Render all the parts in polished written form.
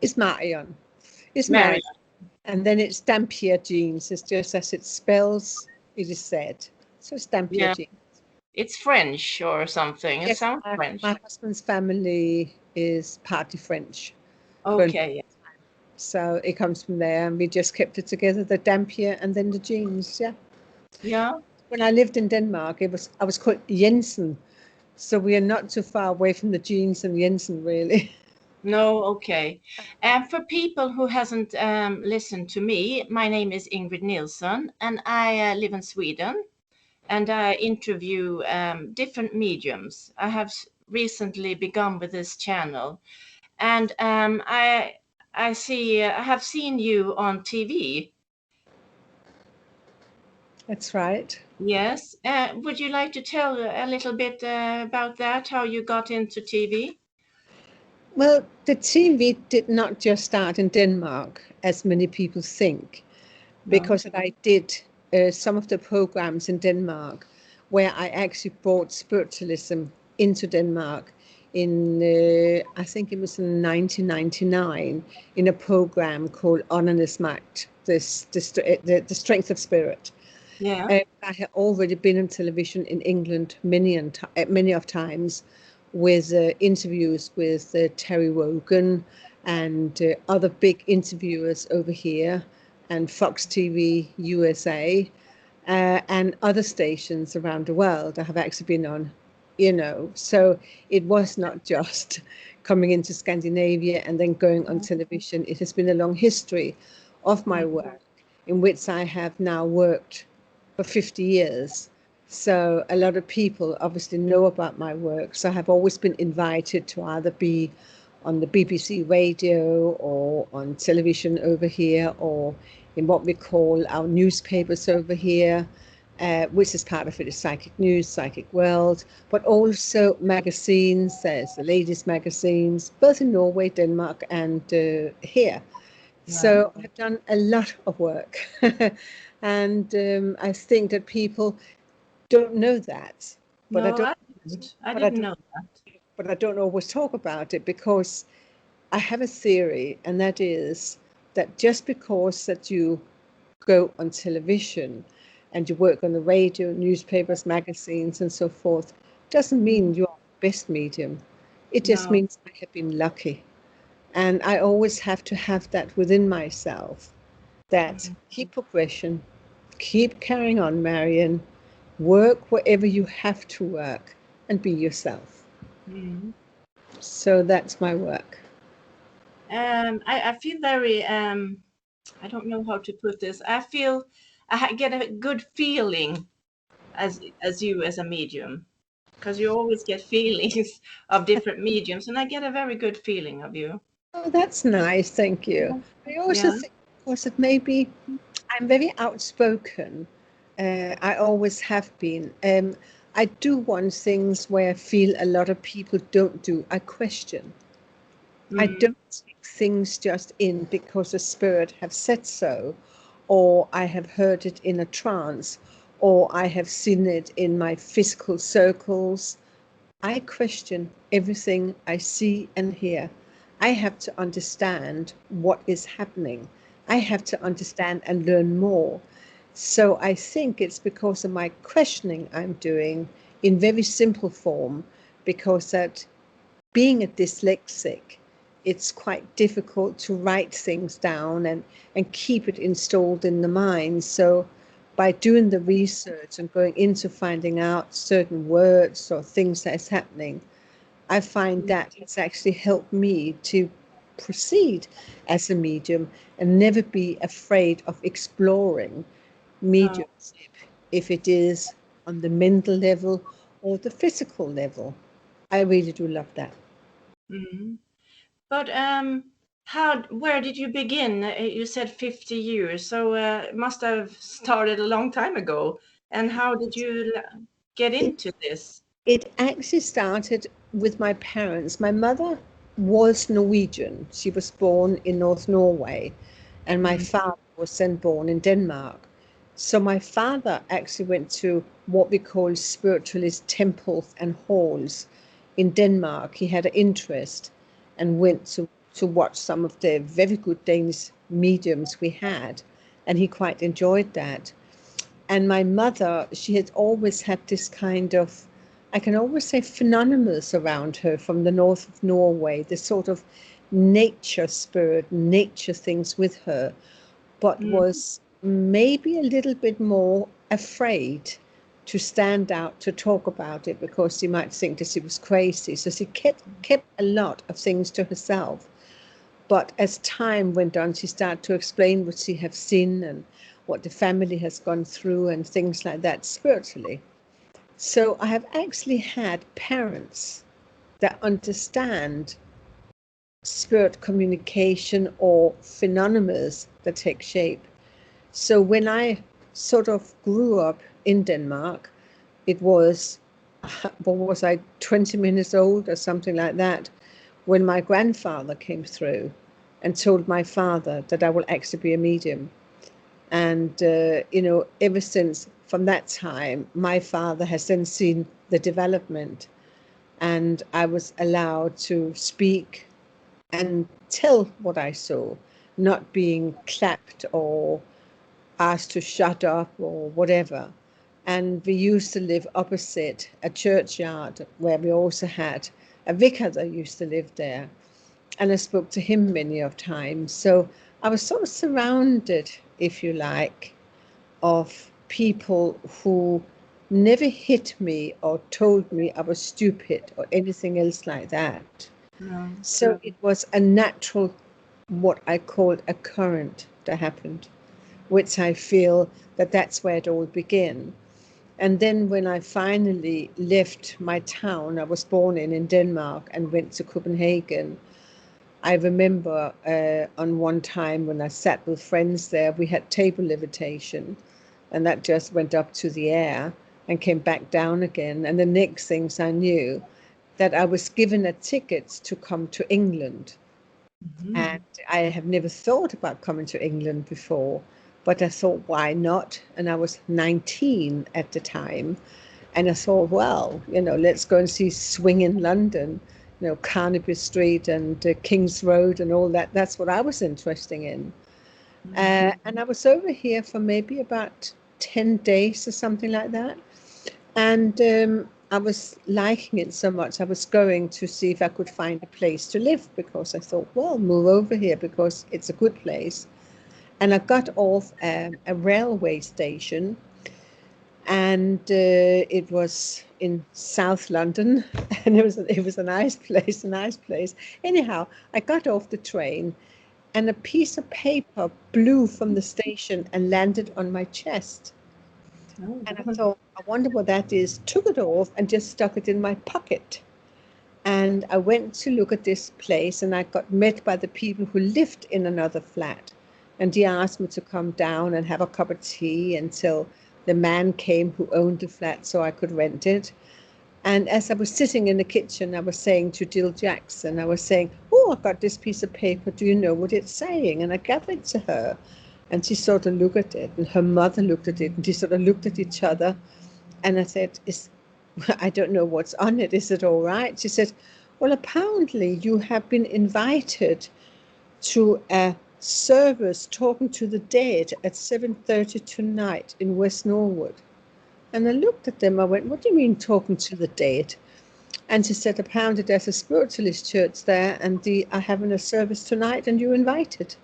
It's Marion. It's Marion. Marion. And then it's Dampier-Jeans. It's just as it spells, it is said. So it's Yeah. Dampier-Jeans. It's French or something. It Yes, sounds French. my husband's family is partly French. Okay. So it comes from there, and we just kept it together, the Dampier and then the jeans, yeah. Yeah. When I lived in Denmark, I was called Jensen. So we are not too far away from the jeans and Jensen, really. No, okay. And for people who hasn't listened to me, my name is Ingrid Nilsson, and I live in Sweden, and I interview different mediums. I have recently begun with this channel, and I have seen you on TV. That's right. Yes. Would you like to tell a little bit about that, how you got into TV? Well, the TV did not just start in Denmark, as many people think, because I did some of the programs in Denmark where I actually brought spiritualism into Denmark in, I think it was in 1999, in a program called Åndernes Magt, the Strength of Spirit. Yeah. I had already been on television in England many of times with interviews with Terry Wogan and other big interviewers over here, and Fox TV USA, and other stations around the world I have actually been on, So it was not just coming into Scandinavia and then going on television. It has been a long history of my work in which I have now worked for 50 years. So a lot of people obviously know about my work. So I have always been invited to either be on the BBC radio or on television over here, or in what we call our newspapers over here, which is part of it is Psychic News, Psychic World, but also magazines, there's the ladies' magazines, both in Norway, Denmark, and here. So I've done a lot of work. And I think that people don't know that. But No, I didn't. I didn't know that. But I don't always talk about it, because I have a theory, and that is that just because that you go on television and you work on the radio, newspapers, magazines, and so forth, doesn't mean you're the best medium. It just means I have been lucky. And I always have to have that within myself, that keep progression, keep carrying on, Marion, work wherever you have to work, and be yourself. So that's my work. I feel very, I don't know how to put this. I feel I get a good feeling as you as a medium, because you always get feelings of different mediums, and I get a very good feeling of you. Oh, that's nice. Thank you. I also think, of course, that maybe I'm very outspoken. I always have been. I do want things where I feel a lot of people don't do. I question. I don't take things just in because the spirit have said so, or I have heard it in a trance, or I have seen it in my physical circles. I question everything I see and hear. I have to understand what is happening. I have to understand and learn more. So I think it's because of my questioning I'm doing in very simple form, because that being a dyslexic, it's quite difficult to write things down and keep it installed in the mind. So by doing the research and going into finding out certain words or things that's happening, I find that it's actually helped me to proceed as a medium and never be afraid of exploring mediumship, if it is on the mental level or the physical level. I really do love that. But where did you begin? You said 50 years, so it must have started a long time ago. And how did you get into this? It actually started with my parents. My mother was Norwegian. She was born in North Norway, and my father was then born in Denmark. So my father actually went to what we call spiritualist temples and halls in Denmark. He had an interest and went to to watch some of the very good Danish mediums we had, and he quite enjoyed that. And my mother, she had always had this kind of, I can always say, phenomenons around her from the north of Norway, this sort of nature spirit, nature things with her, but was maybe a little bit more afraid to stand out to talk about it because she might think that she was crazy. So she kept a lot of things to herself. But as time went on, she started to explain what she had seen and what the family has gone through and things like that spiritually. So I have actually had parents that understand spirit communication or phenomena that take shape. So when I sort of grew up in Denmark, it was, what was I, 20 minutes old or something like that, when my grandfather came through and told my father that I will actually be a medium. And, ever since from that time, my father has then seen the development, and I was allowed to speak and tell what I saw, not being clapped or asked to shut up or whatever. And we used to live opposite a churchyard where we also had a vicar that used to live there. And I spoke to him many of times. So I was sort of surrounded, if you like, of people who never hit me or told me I was stupid or anything else like that. No. So it was a natural, what I called a current that happened, which I feel that that's where it all began. And then when I finally left my town, I was born in Denmark, and went to Copenhagen, I remember on one time when I sat with friends there, we had table levitation, and that just went up to the air and came back down again. And the next things I knew, that I was given a ticket to come to England. And I have never thought about coming to England before, but I thought, why not? And I was 19 at the time. And I thought, well, let's go and see Swing in London, Carnaby Street and King's Road and all that. That's what I was interested in. And I was over here for maybe about 10 days or something like that. And I was liking it so much, I was going to see if I could find a place to live, because I thought, well, move over here because it's a good place. And I got off a railway station, and it was in South London, and it was a nice place. Anyhow, I got off the train, and a piece of paper blew from the station and landed on my chest. And I thought, I wonder what that is. Took it off and just stuck it in my pocket. And I went to look at this place, and I got met by the people who lived in another flat. And he asked me to come down and have a cup of tea until the man came who owned the flat so I could rent it. And as I was sitting in the kitchen, I was saying to Jill Jackson, I was saying, oh, I got this piece of paper. Do you know what it's saying? And I gave it to her. And she sort of looked at it, and her mother looked at it, and she sort of looked at each other. And I said, I don't know what's on it. Is it all right? She said, well, apparently you have been invited to a service talking to the dead at 7:30 tonight in West Norwood. And I looked at them. I went, what do you mean talking to the dead? And she said, apparently there's a spiritualist church there, and they are having a service tonight, and you're invited.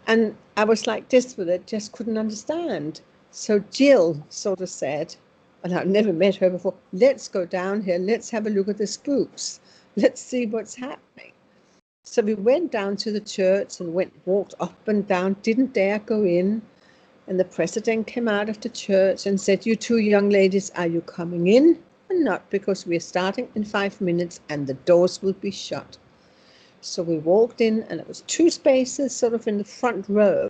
And I was like this with it, just couldn't understand. So Jill sort of said, and I've never met her before, let's go down here, let's have a look at the spooks, let's see what's happening. So we went down to the church and walked up and down, didn't dare go in. And the president came out of the church and said, you two young ladies, are you coming in or not? Because we're starting in 5 minutes and the doors will be shut. So we walked in, and it was 2 spaces sort of in the front row.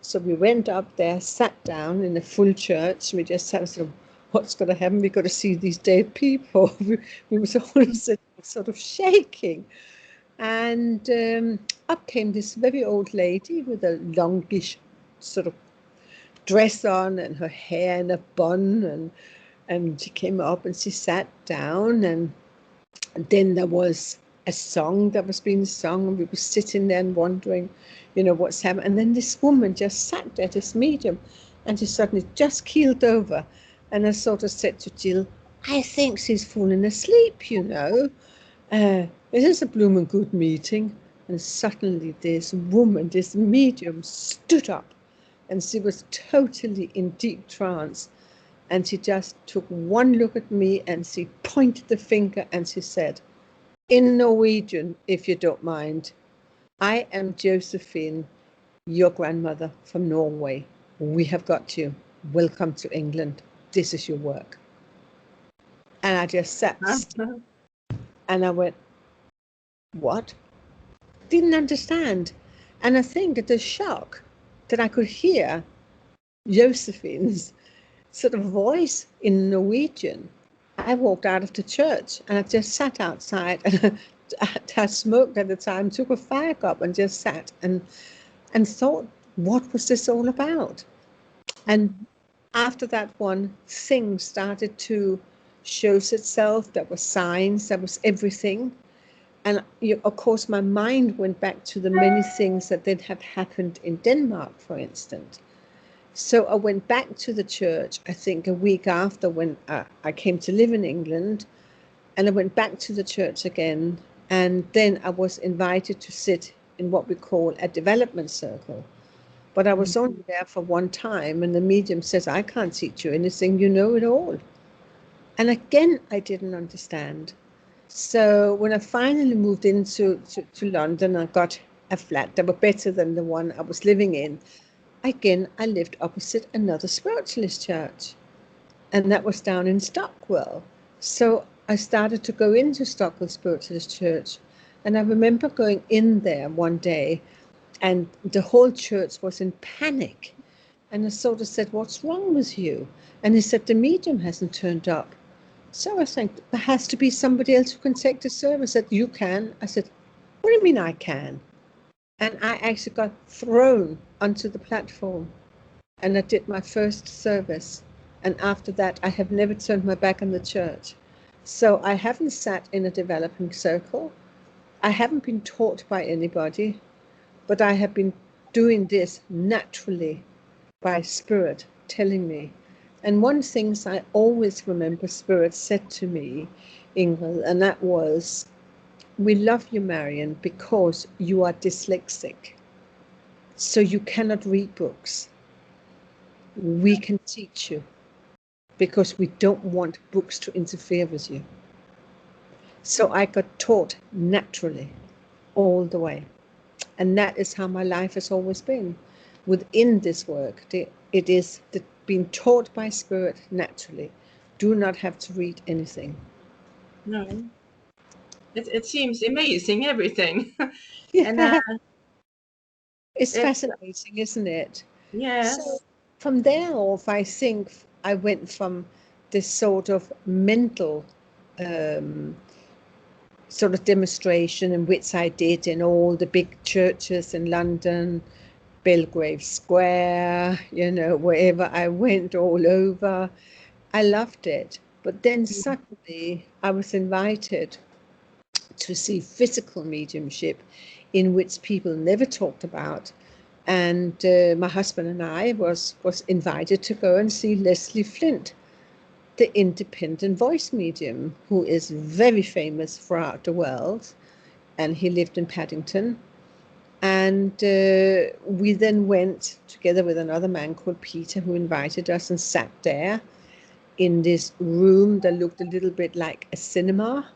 So we went up there, sat down in a full church. We just had sort of, what's going to happen? We've got to see these dead people. we were all sort of shaking. And up came this very old lady with a longish sort of dress on, and her hair in a bun. And she came up and she sat down, and then there was a song that was being sung, and we were sitting there and wondering, what's happening. And then this woman just sat there, this medium, and she suddenly just keeled over. And I sort of said to Jill, I think she's fallen asleep, This is a blooming good meeting. And suddenly this woman, this medium, stood up, and she was totally in deep trance. And she just took one look at me, and she pointed the finger, and she said, in Norwegian, if you don't mind, I am Josephine, your grandmother from Norway. We have got you. Welcome to England. This is your work. And I just sat still, and I went, what? Didn't understand. And I think that the shock that I could hear Josephine's sort of voice in Norwegian, I walked out of the church, and I just sat outside, and I smoked at the time, took a fag up, and just sat and thought, what was this all about? And after that one, things started to show itself. There were signs, there was everything. And of course, my mind went back to the many things that then had happened in Denmark, for instance. So I went back to the church, I think a week after, when I came to live in England, and I went back to the church again. And then I was invited to sit in what we call a development circle. But I was only there for one time, and the medium says, I can't teach you anything, you know it all. And again, I didn't understand. So when I finally moved into to London, I got a flat that was better than the one I was living in. Again, I lived opposite another spiritualist church, and that was down in Stockwell. So I started to go into Stockwell Spiritualist Church, and I remember going in there one day, and the whole church was in panic. And I sort of said, what's wrong with you? And he said, the medium hasn't turned up. So I think there has to be somebody else who can take the service. I said, you can. I said, what do you mean I can? And I actually got thrown onto the platform, and I did my first service. And after that, I have never turned my back on the church. So I haven't sat in a developing circle. I haven't been taught by anybody, but I have been doing this naturally by Spirit telling me. And one thing I always remember Spirit said to me, Ingrid, and that was, we love you, Marion, because you are dyslexic. So you cannot read books. We can teach you because we don't want books to interfere with you. So I got taught naturally all the way. And that is how my life has always been. Within this work, it is being taught by Spirit naturally. Do not have to read anything. No. It seems amazing, everything. Yeah. And, it's fascinating, isn't it? Yes. So from there off, I think I went from this sort of mental sort of demonstration, in which I did in all the big churches in London, Belgrave Square, wherever I went, all over. I loved it. But then suddenly I was invited to see physical mediumship, in which people never talked about. And my husband and I was invited to go and see Leslie Flint, the independent voice medium, who is very famous throughout the world. And he lived in Paddington. And we then went together with another man called Peter, who invited us, and sat there in this room that looked a little bit like a cinema.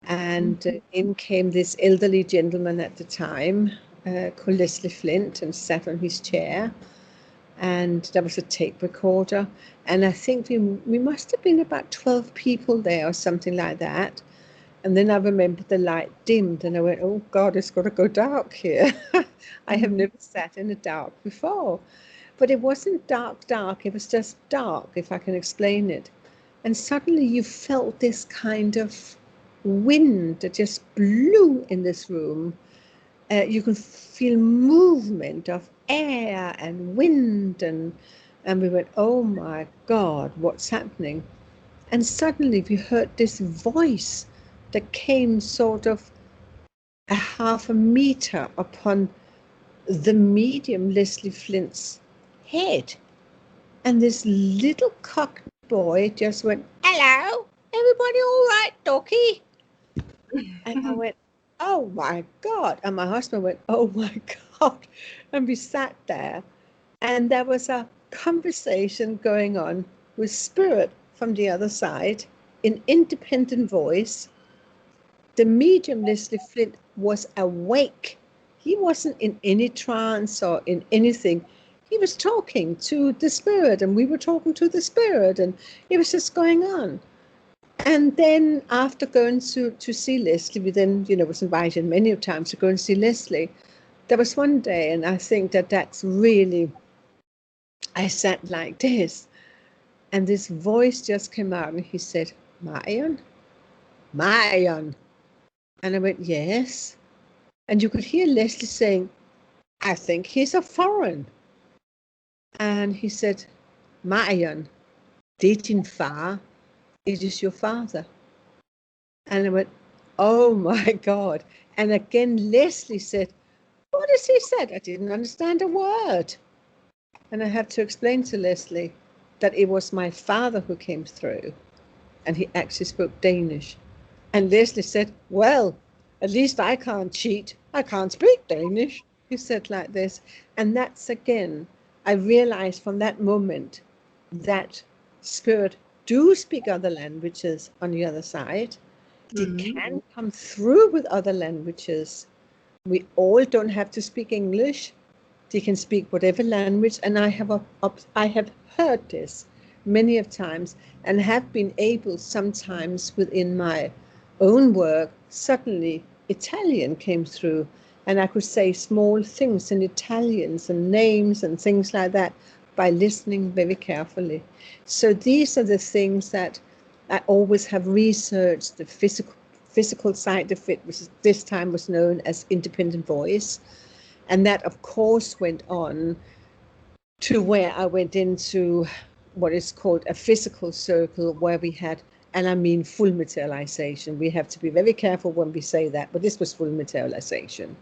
And in came this elderly gentleman at the time called Leslie Flint, and sat on his chair. And there was a tape recorder. And I think we must have been about 12 people there or something like that. And then I remember the light dimmed, and I went, oh God, it's got to go dark here. I have never sat in the dark before. But it wasn't dark, it was just dark, if I can explain it. And suddenly you felt this kind of wind that just blew in this room. You could feel movement of air and wind, and we went, oh my God, what's happening? And suddenly we heard this voice that came sort of a half a meter upon the medium Leslie Flint's head. And this little cock boy just went, "Hello, everybody all right, Docky?" And I went, "Oh my God." And my husband went, "Oh my God." And we sat there, and there was a conversation going on with spirit from the other side in independent voice. The medium Leslie Flint was awake. He wasn't in any trance or in anything. He was talking to the spirit, and we were talking to the spirit, and it was just going on. And then after going to see Leslie, we then, was invited many times to go and see Leslie. There was one day, and I think that's really, I sat like this, and this voice just came out, and he said, "Marion, Marion." And I went, "Yes." And you could hear Leslie saying, "I think he's a foreign." And he said, "Marion, det din far, it is your father." And I went, "Oh my God." And again, Leslie said, "What has he said?" I didn't understand a word. And I had to explain to Leslie that it was my father who came through, and he actually spoke Danish. And Leslie said, "Well, at least I can't cheat. I can't speak Danish." He said like this. And that's again, I realized from that moment that spirit do speak other languages on the other side. They can come through with other languages. We all don't have to speak English. They can speak whatever language. And I have heard this many of times, and have been able sometimes within my own work, suddenly Italian came through, and I could say small things in Italians and names and things like that by listening very carefully. So these are the things that I always have researched, the physical side of it, which this time was known as independent voice. And that, of course, went on to where I went into what is called a physical circle, where we had, and I mean full materialization. We have to be very careful when we say that, but this was full materialization.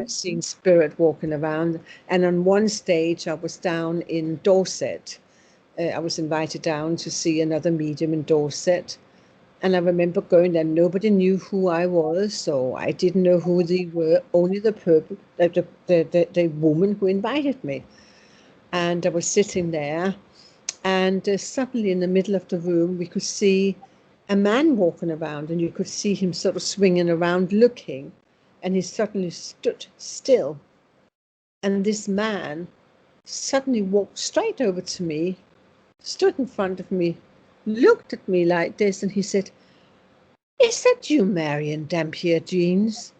Seeing spirit walking around. And on one stage, I was down in Dorset. I was invited down to see another medium in Dorset. And I remember going there, nobody knew who I was, so I didn't know who they were, only the woman who invited me. And I was sitting there, and suddenly in the middle of the room, we could see a man walking around, and you could see him sort of swinging around looking, and he suddenly stood still. And this man suddenly walked straight over to me, stood in front of me, looked at me like this, and he said, "Is that you, Marion Dampier-Jeans?"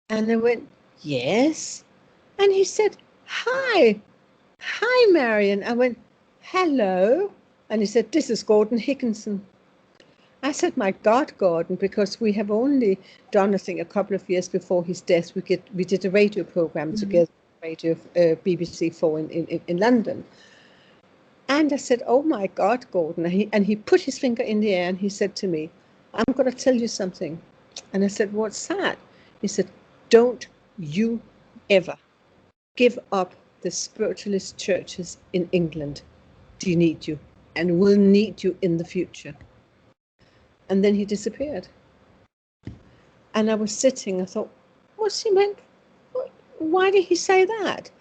And I went, "Yes." And he said, "Hi, Marion." I went, "Hello." And he said, "This is Gordon Higginson." I said, "My God, Gordon," because we have only done, I think, a couple of years before his death, we did a radio program together, radio BBC 4 in London. And I said, "Oh my God, Gordon." And he put his finger in the air, and he said to me, "I'm going to tell you something." And I said, "What's that?" He said, "Don't you ever give up the spiritualist churches in England. They need you and will need you in the future." And then he disappeared. And I was sitting, I thought, what's he meant? Why did he say that?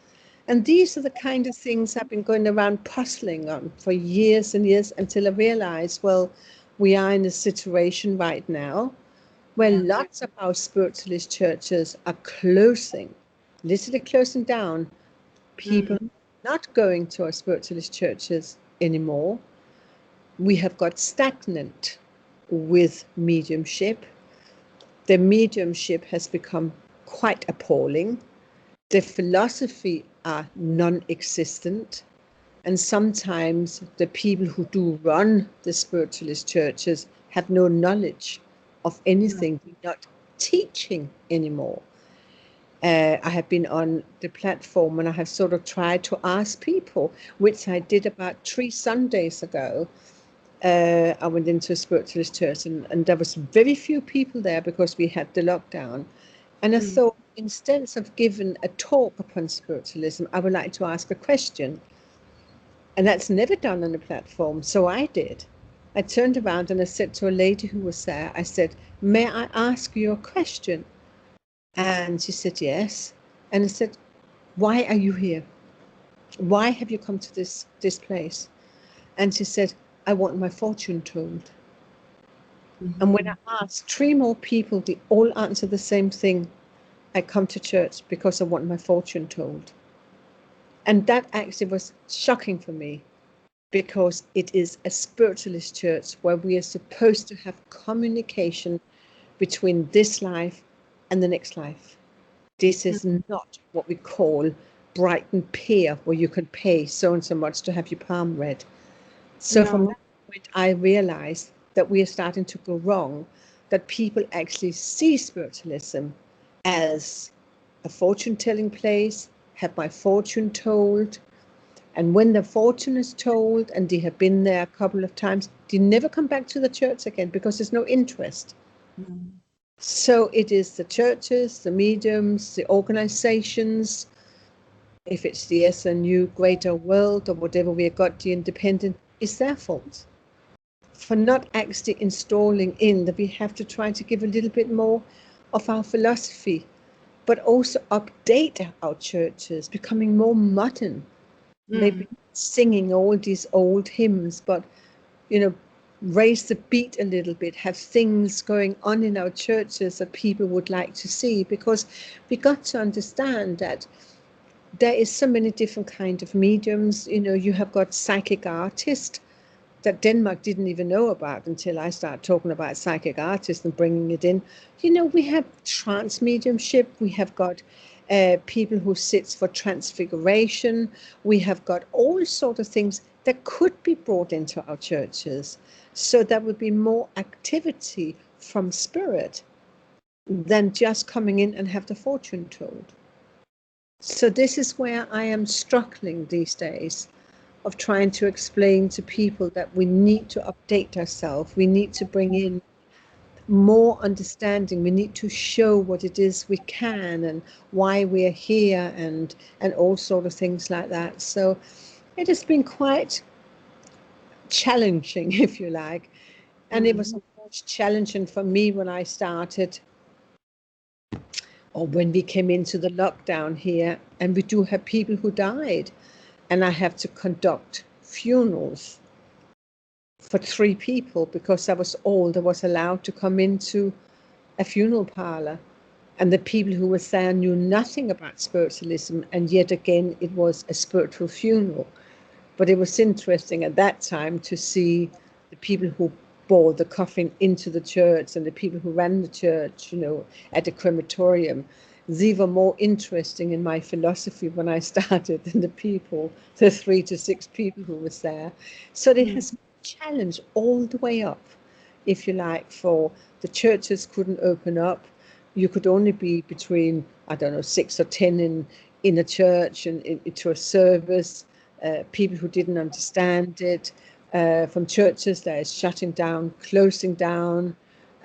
And these are the kind of things I've been going around puzzling on for years and years, until I realized, well, we are in a situation right now where lots of our spiritualist churches are closing, literally closing down. People not going to our spiritualist churches anymore. We have got stagnant with mediumship. The mediumship has become quite appalling. The philosophy are non-existent. And sometimes the people who do run the spiritualist churches have no knowledge of anything, not teaching anymore. I have been on the platform, and I have sort of tried to ask people, which I did about 3 Sundays ago. I went into a spiritualist church, and there was very few people there because we had the lockdown. And I thought, instead of giving a talk upon spiritualism, I would like to ask a question. And that's never done on a platform. So I did. I turned around and I said to a lady who was there, I said, may I ask you a question? And she said, yes. And I said, why are you here? Why have you come to this place? And she said, I want my fortune told. And when I asked 3 more people, they all answered the same thing. I come to church because I want my fortune told. And that actually was shocking for me, because it is a spiritualist church where we are supposed to have communication between this life and the next life. This is not what we call Brighton Pier, where you can pay so and so much to have your palm read. So from that point, I realized that we are starting to go wrong, that people actually see spiritualism as a fortune-telling place, have my fortune told, and when the fortune is told and they have been there a couple of times, they never come back to the church again because there's no interest. So it is the churches, the mediums, the organizations, if it's the SNU Greater World or whatever we have got, the independent, it's their fault for not actually installing in that we have to try to give a little bit more of our philosophy, but also update our churches, becoming more modern, maybe singing all these old hymns, but, you know, raise the beat a little bit, have things going on in our churches that people would like to see, because we got to understand that there is so many different kind of mediums. You know, you have got psychic artists that Denmark didn't even know about until I started talking about psychic artists and bringing it in. You know, we have trance mediumship, we have got people who sits for transfiguration, we have got all sorts of things that could be brought into our churches. So there would be more activity from spirit than just coming in and have the fortune told. So this is where I am struggling these days, of trying to explain to people that we need to update ourselves. We need to bring in more understanding. We need to show what it is we can and why we're here, and all sort of things like that. So it has been quite challenging, if you like. And it was much challenging for me when I started, or when we came into the lockdown here, and we do have people who died, and I have to conduct funerals for 3 people because that was all that was allowed to come into a funeral parlor. And the people who were there knew nothing about spiritualism, and yet again it was a spiritual funeral. But it was interesting at that time to see the people who bore the coffin into the church and the people who ran the church, you know, at the crematorium. They were more interesting in my philosophy when I started than the people, the 3 to 6 people who was there. So it has been a challenge all the way up, if you like, for the churches couldn't open up. You could only be between, I don't know, 6 or 10 in a church and into a service. People who didn't understand it, from churches that is shutting down, closing down,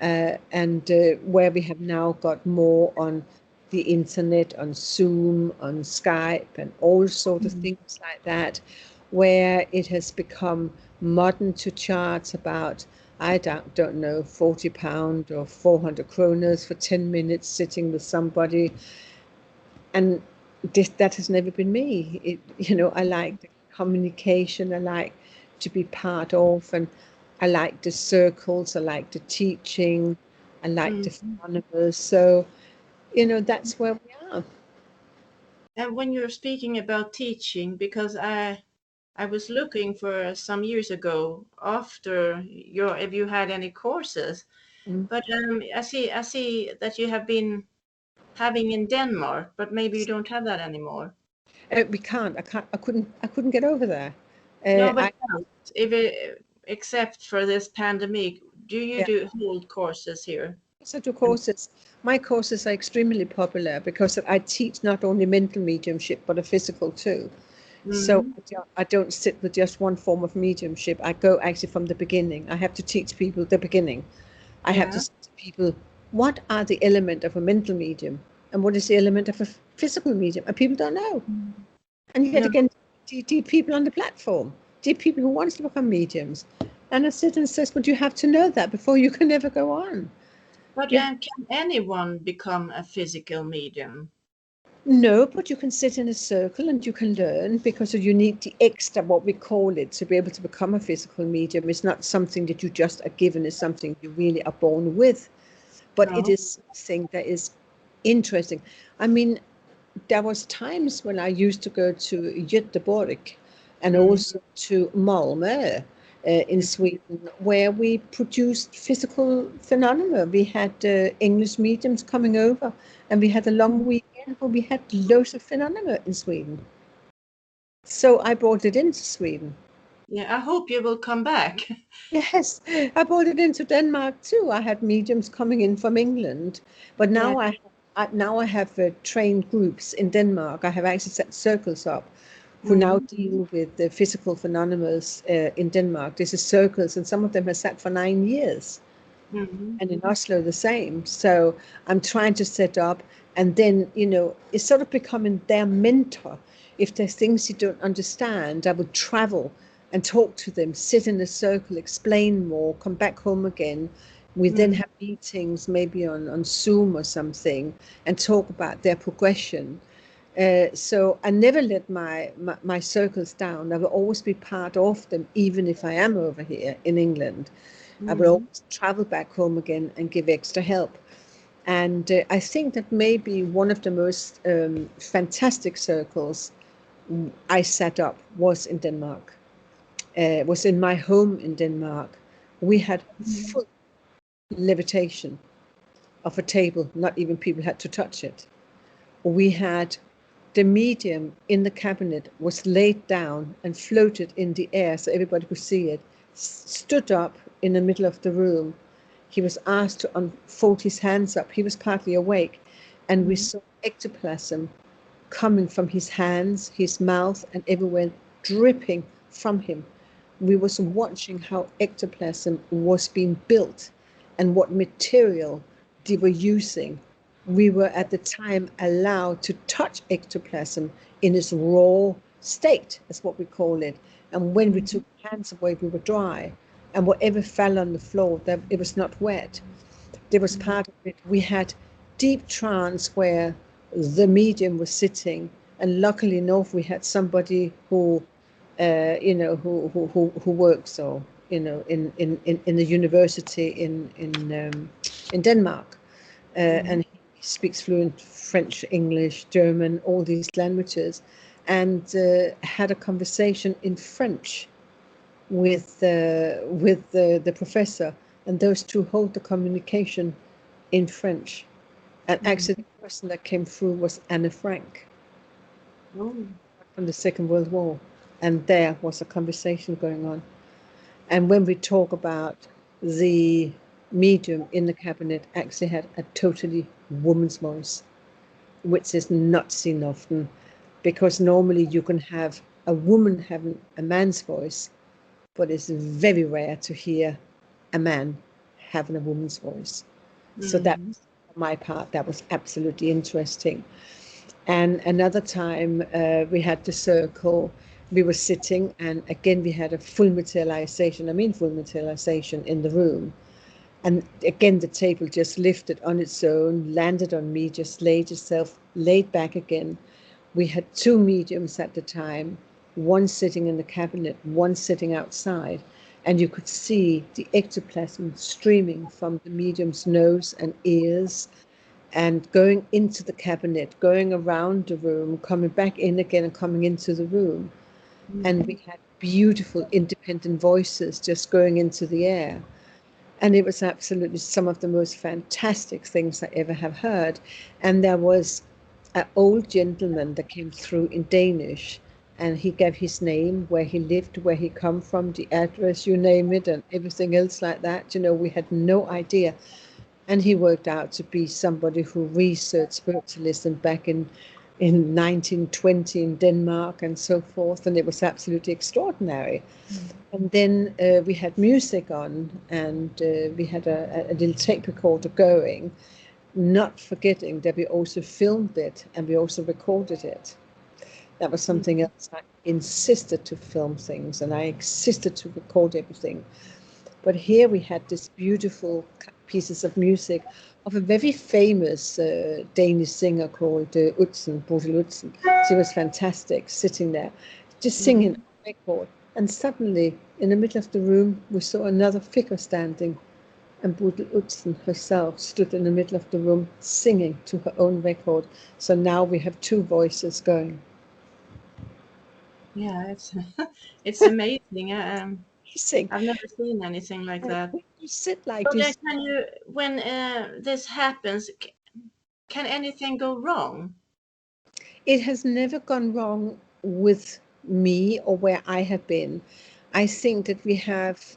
and where we have now got more on the internet, on Zoom, on Skype, and all sorts of things like that, where it has become modern to charge about, I don't know, £40 or 400 kroners for 10 minutes sitting with somebody. And that has never been me. You know, I like the communication, I like to be part of, and I like the circles, I like the teaching, I like the followers. So, you know, that's where we are. And when you're speaking about teaching, because I was looking for some years ago after if you had any courses, but I see that you have been having in Denmark, but maybe you don't have that anymore. We can't. I couldn't get over there. No, but if except for this pandemic, do you Yeah. hold courses here? So do courses. My courses are extremely popular because I teach not only mental mediumship but a physical too. So I don't sit with just one form of mediumship. I go actually from the beginning. I have to teach people the beginning. I have to say to people, what are the element of a mental medium and what is the element of a physical medium? And people don't know. And yet again, do people on the platform, do people who want to become mediums? And I sit and says, but you have to know that before you can ever go on. But can anyone become a physical medium? No, but you can sit in a circle and you can learn, because you need the extra, what we call it, to be able to become a physical medium. It's not something that you just are given, it's something you really are born with. But it is something that is interesting. I mean, there was times when I used to go to Göteborg and also to Malmö in Sweden, where we produced physical phenomena. We had English mediums coming over, and we had a long weekend where we had loads of phenomena in Sweden. So I brought it into Sweden. Yeah, I hope you will come back. Yes, I brought it into Denmark too. I had mediums coming in from England, but now I have trained groups in Denmark. I have actually set circles up who now deal with the physical phenomena in Denmark. This is circles, and some of them have sat for 9 years. And in Oslo the same. So I'm trying to set up, and then, you know, it's sort of becoming their mentor. If there's things you don't understand, I would travel and talk to them, sit in a circle, explain more, come back home again. We then have meetings, maybe on Zoom or something, and talk about their progression. So I never let my circles down. I will always be part of them, even if I am over here in England. I will always travel back home again and give extra help. And I think that maybe one of the most fantastic circles I set up was in Denmark. Was in my home in Denmark. We had full levitation of a table. Not even people had to touch it. We had the medium in the cabinet was laid down and floated in the air so everybody could see it, stood up in the middle of the room. He was asked to unfold his hands up. He was partly awake, and we saw ectoplasm coming from his hands, his mouth, and everywhere, dripping from him. We was watching how ectoplasm was being built and what material they were using. We were at the time allowed to touch ectoplasm in its raw state, is what we call it. And when we took hands away, we were dry. And whatever fell on the floor, it was not wet. There was part of it. We had deep trance where the medium was sitting, and luckily enough, we had somebody who, you know, who works, or you know, in the university in Denmark, and he speaks fluent French, English, German, all these languages, and had a conversation in French with the professor, and those two hold the communication in French. And actually, the person that came through was Anne Frank from the Second World War, and there was a conversation going on. And when we talk about the medium in the cabinet, actually had a totally woman's voice, which is not seen often, because normally you can have a woman having a man's voice, but it's very rare to hear a man having a woman's voice. So that was, for my part, that was absolutely interesting. And another time we had the circle, we were sitting, and again we had a full materialization, full materialization in the room. And again, the table just lifted on its own, landed on me, just laid itself, laid back again. We had two mediums at the time, one sitting in the cabinet, one sitting outside, and you could see the ectoplasm streaming from the medium's nose and ears and going into the cabinet, going around the room, coming back in again and coming into the room. And we had beautiful independent voices just going into the air. And it was absolutely some of the most fantastic things I ever have heard. And there was an old gentleman that came through in Danish, and he gave his name, where he lived, where he come from, the address, you name it, and everything else like that. You know, we had no idea. And he worked out to be somebody who researched spiritualism back in in 1920 in Denmark and so forth, and it was absolutely extraordinary. And then we had music on, and we had a little tape recorder going, not forgetting that we also filmed it and we also recorded it. That was something else. I insisted to film things, and I insisted to record everything. But here we had this beautiful pieces of music of a very famous Danish singer called Utzen, Bodil Utzen. She was fantastic, sitting there, just singing on record. And suddenly, in the middle of the room, we saw another figure standing, and Bodil Utzen herself stood in the middle of the room, singing to her own record. So now we have two voices going. Yeah, it's amazing. I've never seen anything like that. You sit like So then this. can you, when this happens, can anything go wrong? It has never gone wrong with me or where I have been. I think that we have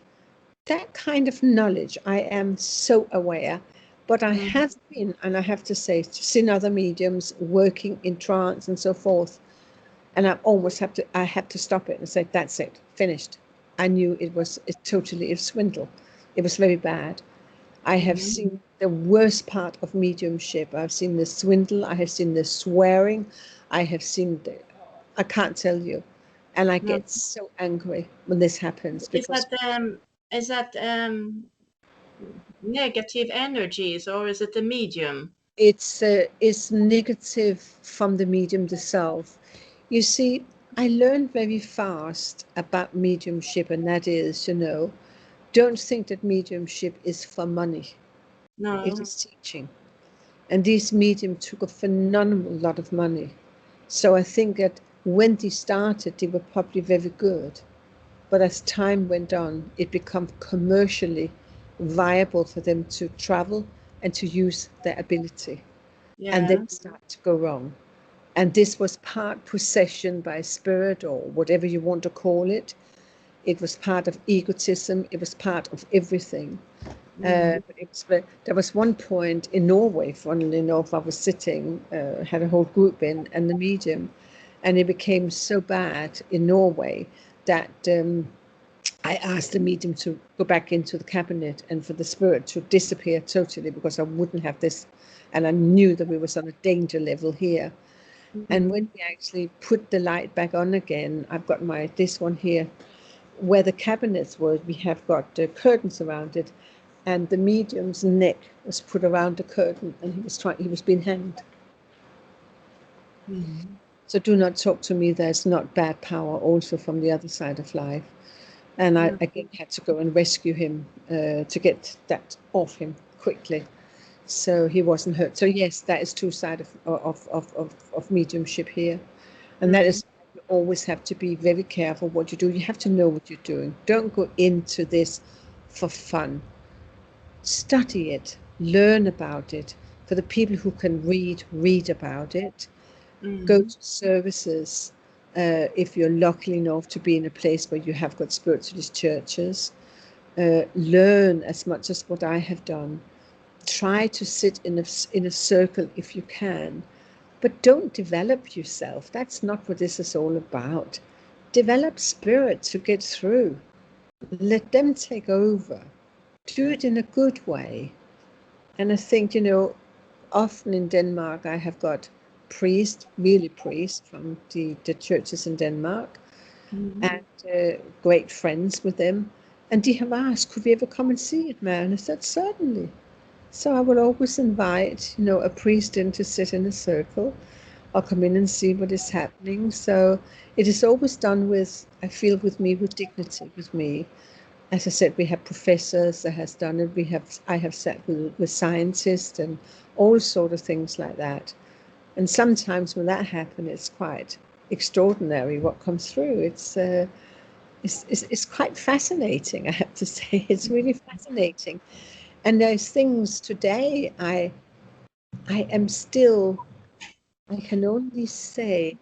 that kind of knowledge. I am so aware, but I have been, and I have to say, seen other mediums working in trance and so forth, and I have to stop it and say, that's it, finished. I knew it was totally a swindle. It was very bad. I have seen the worst part of mediumship. I've seen the swindle. I have seen the swearing. I have seen I can't tell you. And I get so angry when this happens, because Is that negative energies, or is it the medium? it's negative from the medium itself. You see, I learned very fast about mediumship, and that is, don't think that mediumship is for money. No. It is teaching. And these mediums took a phenomenal lot of money. So I think that when they started, they were probably very good. But as time went on, it became commercially viable for them to travel and to use their ability. Yeah. And then start to go wrong. And this was part possession by spirit, or whatever you want to call it. It was part of egotism. It was part of everything. But there was one point in Norway, funnily enough, I was sitting, had a whole group in, and the medium, and it became so bad in Norway that I asked the medium to go back into the cabinet and for the spirit to disappear totally, because I wouldn't have this, and I knew that we was on a danger level here. And when we actually put the light back on again, I've got this one here, where the cabinets were, we have got curtains around it, and the medium's neck was put around the curtain, and he was being hanged. So do not talk to me. There's not bad power also from the other side of life. And I again had to go and rescue him to get that off him quickly, so he wasn't hurt. So yes, that is two sides of mediumship here, and that is, you always have to be very careful what you do. You have to know what you're doing. Don't go into this for fun. Study it, learn about it. For the people who can read about it. Go to services if you're lucky enough to be in a place where you have got spiritualist churches. Learn as much as what I have done. Try to sit in a circle if you can, but don't develop yourself. That's not what this is all about. Develop spirit to get through. Let them take over. Do it in a good way. And I think, often in Denmark, I have got priests from the churches in Denmark, and great friends with them. And they have asked, could we ever come and see it, Marion? I said, certainly. So I will always invite, a priest in to sit in a circle, or come in and see what is happening. So it is always done with dignity with me. As I said, we have professors that has done it. I have sat with scientists and all sort of things like that. And sometimes when that happens, it's quite extraordinary what comes through. It's quite fascinating, I have to say. It's really fascinating. And there's things today I can only say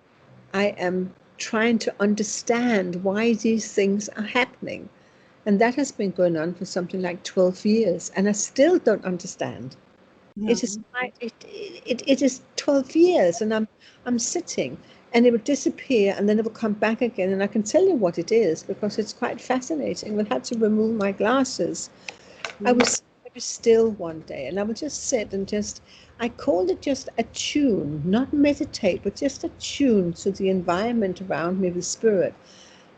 I am trying to understand why these things are happening. And that has been going on for something like 12 years, and I still don't understand. It is it is 12 years, and I'm sitting, and it would disappear, and then it would come back again, and I can tell you what it is because it's quite fascinating. I had to remove my glasses. I was very still one day, and I would just sit and I called it just a tune, not meditate, but just a tune to the environment around me with spirit.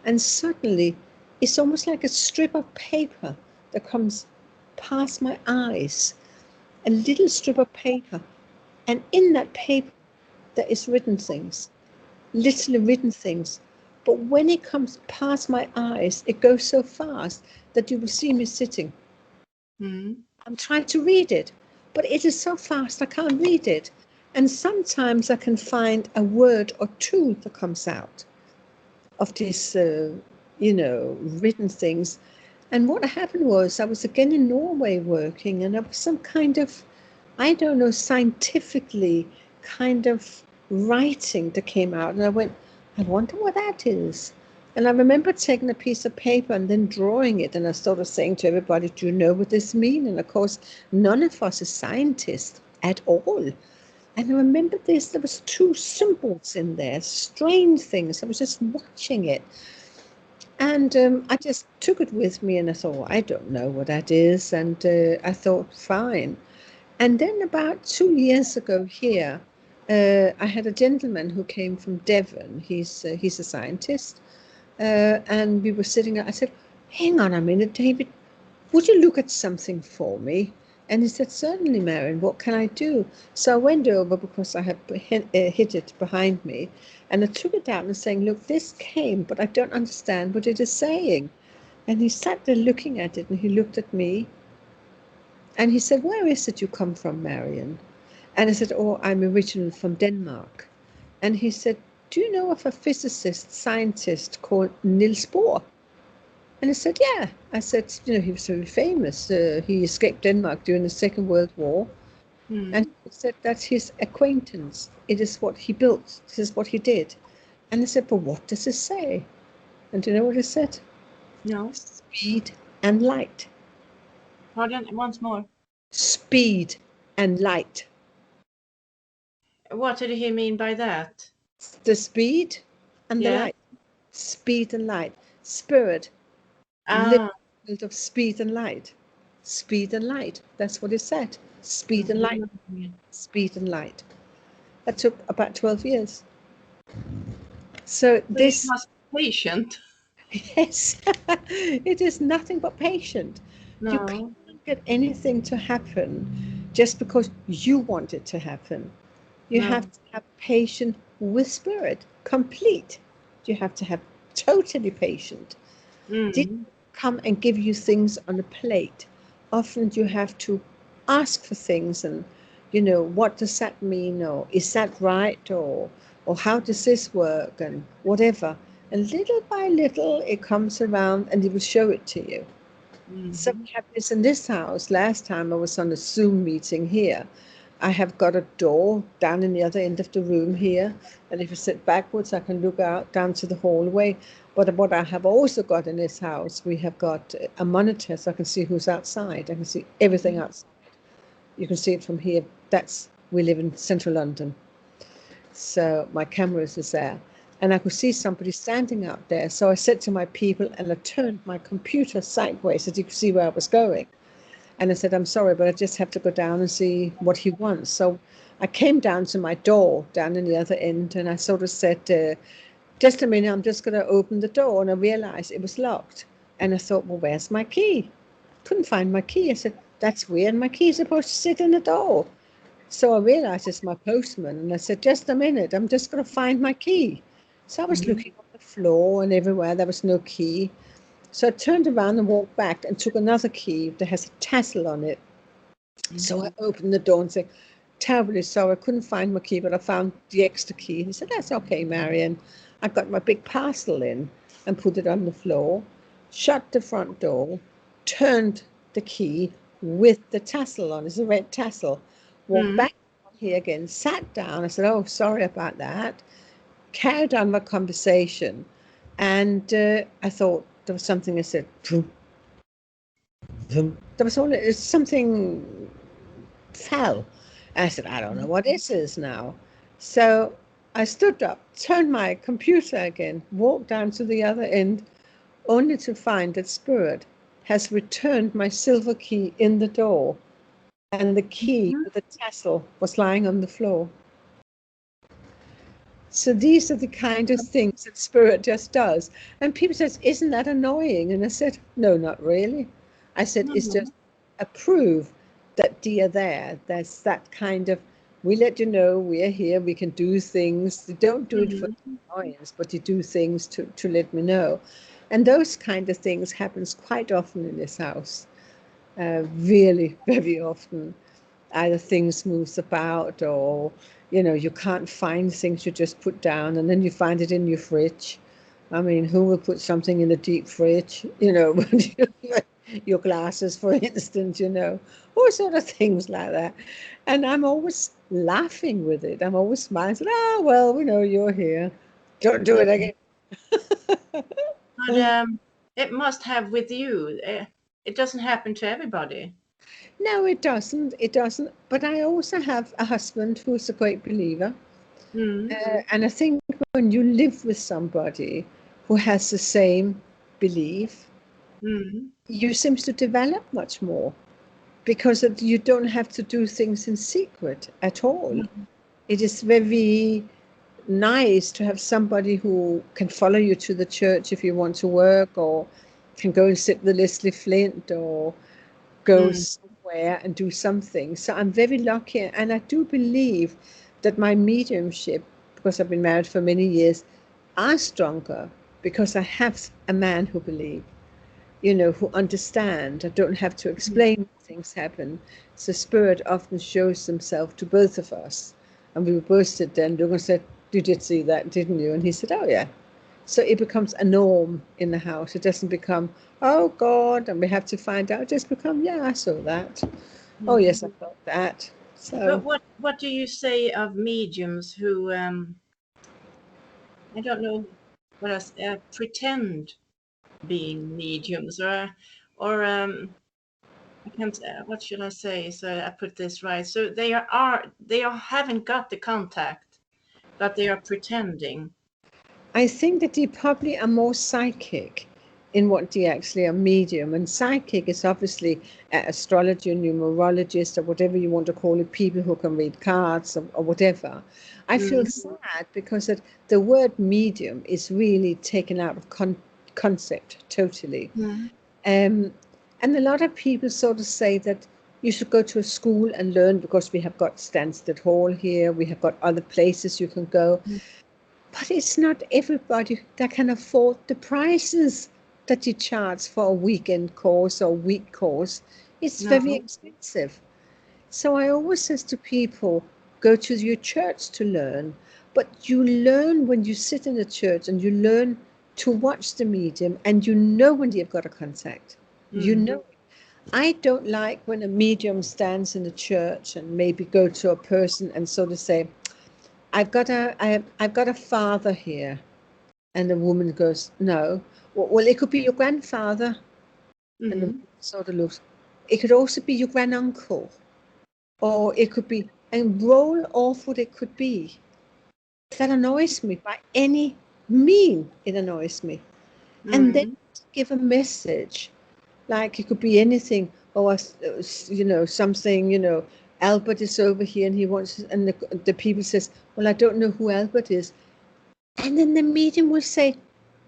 And suddenly, it's almost like a strip of paper that comes past my eyes, a little strip of paper. And in that paper, there is written things, literally written things. But when it comes past my eyes, it goes so fast that you will see me sitting. I'm trying to read it, but it is so fast I can't read it. And sometimes I can find a word or two that comes out of these, written things. And what happened was I was again in Norway working, and there was some kind of, I don't know, scientifically kind of writing that came out. And I went, I wonder what that is. And I remember taking a piece of paper and then drawing it. And I started saying to everybody, do you know what this means? And of course, none of us are scientists at all. And I remember there was two symbols in there, strange things. I was just watching it. And I just took it with me, and I thought, I don't know what that is. And I thought, fine. And then about 2 years ago here, I had a gentleman who came from Devon. He's a scientist. And we were sitting there. I said, hang on a minute, David, would you look at something for me? And he said, certainly, Marion, what can I do? So I went over because I had hid it behind me. And I took it out and saying, look, this came, but I don't understand what it is saying. And he sat there looking at it, and he looked at me. And he said, where is it you come from, Marion? And I said, oh, I'm originally from Denmark. And he said, do you know of a scientist called Niels Bohr? And I said, yeah. I said, he was very famous. He escaped Denmark during the Second World War. And he said, that's his acquaintance. It is what he built. This is what he did. And I said, but what does it say? And do you know what it said? No. Speed and light. Pardon, once more. Speed and light. What did he mean by that? The speed and the light. Speed and light. Spirit. Little of speed and light. Speed and light. That's what it said. Speed and light. Speed and light. That took about 12 years. So this must be patient. Yes, it is nothing but patient. No. You can't get anything to happen just because you want it to happen. You have to have patience with spirit, complete. You have to have totally patient. Didn't come and give you things on a plate. Often you have to ask for things, and what does that mean, or is that right, or how does this work, and whatever. And little by little it comes around, and it will show it to you. So we have this in this house. Last time I was on a Zoom meeting here. I have got a door down in the other end of the room here, and if I sit backwards I can look out down to the hallway. But what I have also got in this house, we have got a monitor, so I can see who's outside. I can see everything outside. You can see it from here. We live in central London, so my camera is there, and I could see somebody standing out there. So I said to my people, and I turned my computer sideways so you could see where I was going. And I said, I'm sorry, but I just have to go down and see what he wants. So I came down to my door down in the other end, and I sort of said, just a minute, I'm just going to open the door. And I realized it was locked. And I thought, well, where's my key? Couldn't find my key. I said, that's weird. My key is supposed to sit in the door. So I realized it's my postman. And I said, just a minute, I'm just going to find my key. So I was looking on the floor and everywhere. There was no key. So I turned around and walked back and took another key that has a tassel on it. So I opened the door and said, terribly sorry, I couldn't find my key, but I found the extra key. He said, that's okay, Marion. I got my big parcel in and put it on the floor, shut the front door, turned the key with the tassel on. It's a red tassel. Walked back here again, sat down. I said, oh, sorry about that. Carried on my conversation. And I thought, there was something I said, vroom, vroom. There was something fell. And I said, I don't know what this is now. So I stood up, turned my computer again, walked down to the other end, only to find that Spirit has returned my silver key in the door, and the key with the tassel was lying on the floor. So these are the kind of things that Spirit just does. And people said, isn't that annoying? And I said, no, not really. I said, it's just a proof that you're there. There's that kind of, we let you know we are here, we can do things. You don't do it for annoyance, but you do things to let me know. And those kind of things happens quite often in this house, really very often. Either things moves about, or you can't find things you just put down and then you find it in your fridge. I mean, who will put something in the deep fridge, your glasses, for instance, all sort of things like that. And I'm always laughing with it. I'm always smiling, saying, well, we know you're here, don't do it again. But it must have with you. It doesn't happen to everybody. No, it doesn't. It doesn't. But I also have a husband who's a great believer. And I think when you live with somebody who has the same belief, you seem to develop much more, because you don't have to do things in secret at all. It is very nice to have somebody who can follow you to the church if you want to work, or can go and sit with Leslie Flint, or go somewhere and do something. So I'm very lucky, and I do believe that my mediumship, because I've been married for many years, are stronger because I have a man who believes, who understand. I don't have to explain things happen. So Spirit often shows himself to both of us. And we would both sit there and look and said, you did see that, didn't you? And he said, oh yeah. So it becomes a norm in the house. It doesn't become, oh God, and we have to find out. It just become, yeah, I saw that. Oh yes, I felt that. So But what do you say of mediums who I don't know what else, pretend being mediums, or I can't. What should I say? So I put this right. So they haven't got the contact, but they are pretending. I think that they probably are more psychic in what they actually are medium. And psychic is obviously astrology or numerologist, or whatever you want to call it, people who can read cards, or whatever. I feel sad because the word medium is really taken out of concept totally. And a lot of people sort of say that you should go to a school and learn, because we have got Stansted Hall here, we have got other places you can go. But it's not everybody that can afford the prices that you charge for a weekend course or week course. It's very expensive. So I always say to people, go to your church to learn. But you learn when you sit in the church, and you learn to watch the medium, and you know when you've got a contact. You know. I don't like when a medium stands in the church and maybe go to a person and sort of say, I've got a father here. And the woman goes, no. Well, it could be your grandfather. And the woman sort of looks, it could also be your granduncle. Or it could be, and roll off what it could be. That annoys me. By any mean, it annoys me. And then give a message. Like it could be anything. Or, something, Albert is over here and he wants, and the people says, well, I don't know who Albert is. And then the medium will say,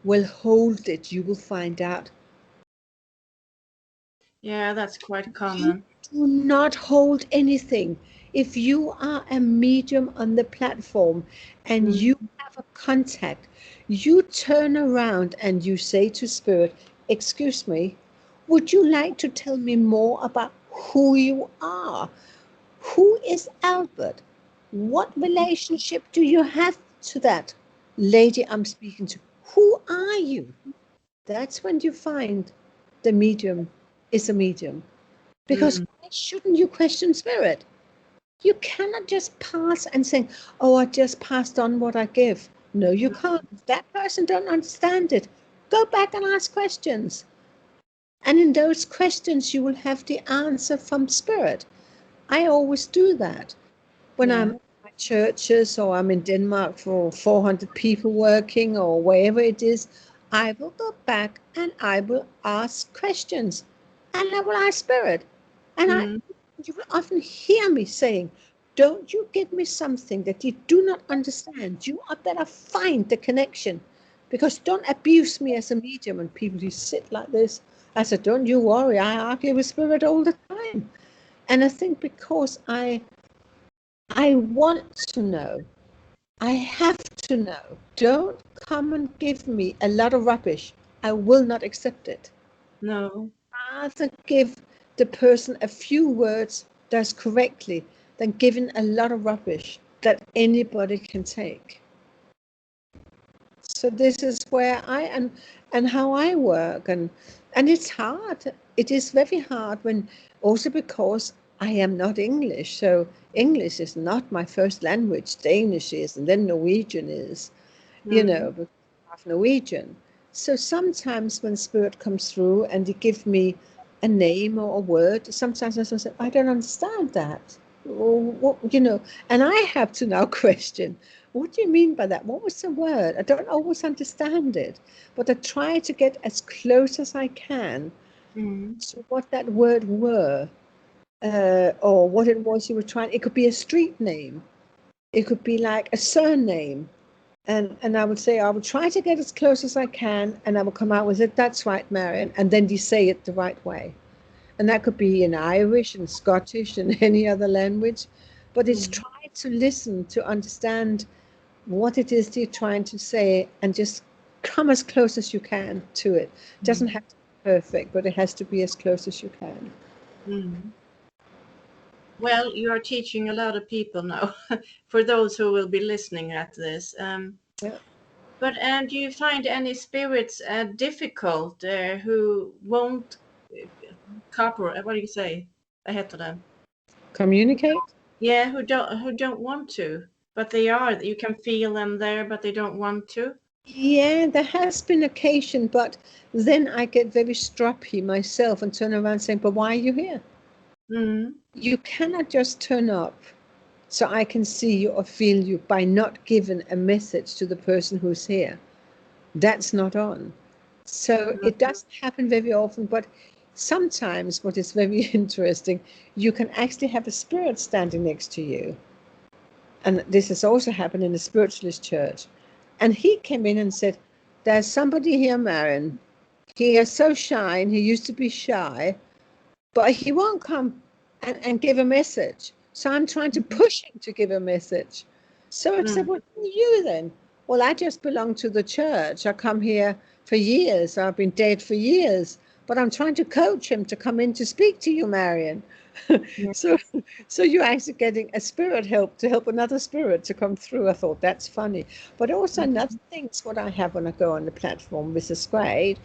well, hold it, you will find out. Yeah, that's quite common. Do not hold anything. If you are a medium on the platform and you have a contact, you turn around and you say to Spirit, excuse me, would you like to tell me more about who you are? Who is Albert? What relationship do you have to that lady I'm speaking to? Who are you? That's when you find the medium is a medium. Because why shouldn't you question Spirit? You cannot just pass and say, oh, I just passed on what I give. No, you can't. That person don't understand it. Go back and ask questions. And in those questions, you will have the answer from Spirit. I always do that. When I'm Yeah. at my churches or I'm in Denmark for 400 people working or wherever it is, I will go back and I will ask questions and I will ask Spirit. And Mm. you will often hear me saying, don't you give me something that you do not understand. You are better find the connection, because don't abuse me as a medium. And people who sit like this, I said, don't you worry. I argue with Spirit all the time. And I think because I want to know. I have to know. Don't come and give me a lot of rubbish. I will not accept it. No. Rather give the person a few words does correctly than giving a lot of rubbish that anybody can take. So this is where I am and how I work, and it's hard. It is very hard when, also because I am not English. So English is not my first language. Danish is, and then Norwegian is, Mm. because I have Norwegian. So sometimes when Spirit comes through and they give me a name or a word, sometimes I say, I don't understand that. Or what, and I have to now question, what do you mean by that? What was the word? I don't always understand it, but I try to get as close as I can to what that word were, or what it was you were trying. It could be a street name. It could be like a surname. And I would say, I will try to get as close as I can, and I will come out with it. That's right, Marion. And then you say it the right way. And that could be in Irish and Scottish and any other language. But it's try to listen, to understand what it is you're trying to say, and just come as close as you can to it. It doesn't have to be perfect, but it has to be as close as you can. Mm. Well, you are teaching a lot of people now, for those who will be listening at this. Yeah. But and do you find any spirits difficult who won't cooperate? What do you say? Vad heter det? Communicate. Yeah, who don't want to, but they are. You can feel them there, but they don't want to. Yeah, there has been occasion, but then I get very stroppy myself and turn around saying, but why are you here? Mm. You cannot just turn up so I can see you or feel you by not giving a message to the person who's here. That's not on. So it doesn't happen very often, but sometimes what is very interesting, you can actually have a spirit standing next to you. And this has also happened in a spiritualist church. And he came in and said, there's somebody here, Marion. He is so shy, and he used to be shy, but he won't come and give a message. So I'm trying to push him to give a message. So I said, what are you then? Well, I just belong to the church. I come here for years. I've been dead for years. But I'm trying to coach him to come in to speak to you, Marion. Yeah. so you're actually getting a spirit help to help another spirit to come through. I thought that's funny. But also another thing is what I have when I go on the platform, Mrs. Grade.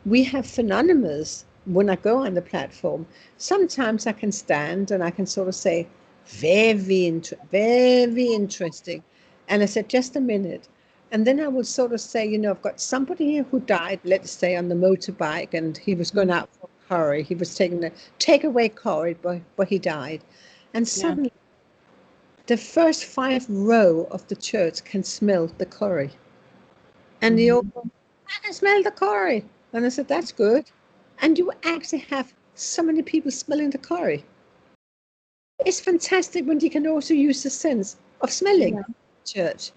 We have phenomenons when I go on the platform. Sometimes I can stand and I can sort of say, very interesting. And I said, just a minute. And then I would sort of say, I've got somebody here who died, let's say, on the motorbike, and he was going out for a curry. He was taking a takeaway curry, but he died. And Yeah. suddenly, the first 5 row of the church can smell the curry. And they all go, I can smell the curry. And I said, that's good. And you actually have so many people smelling the curry. It's fantastic when you can also use the sense of smelling Yeah. church.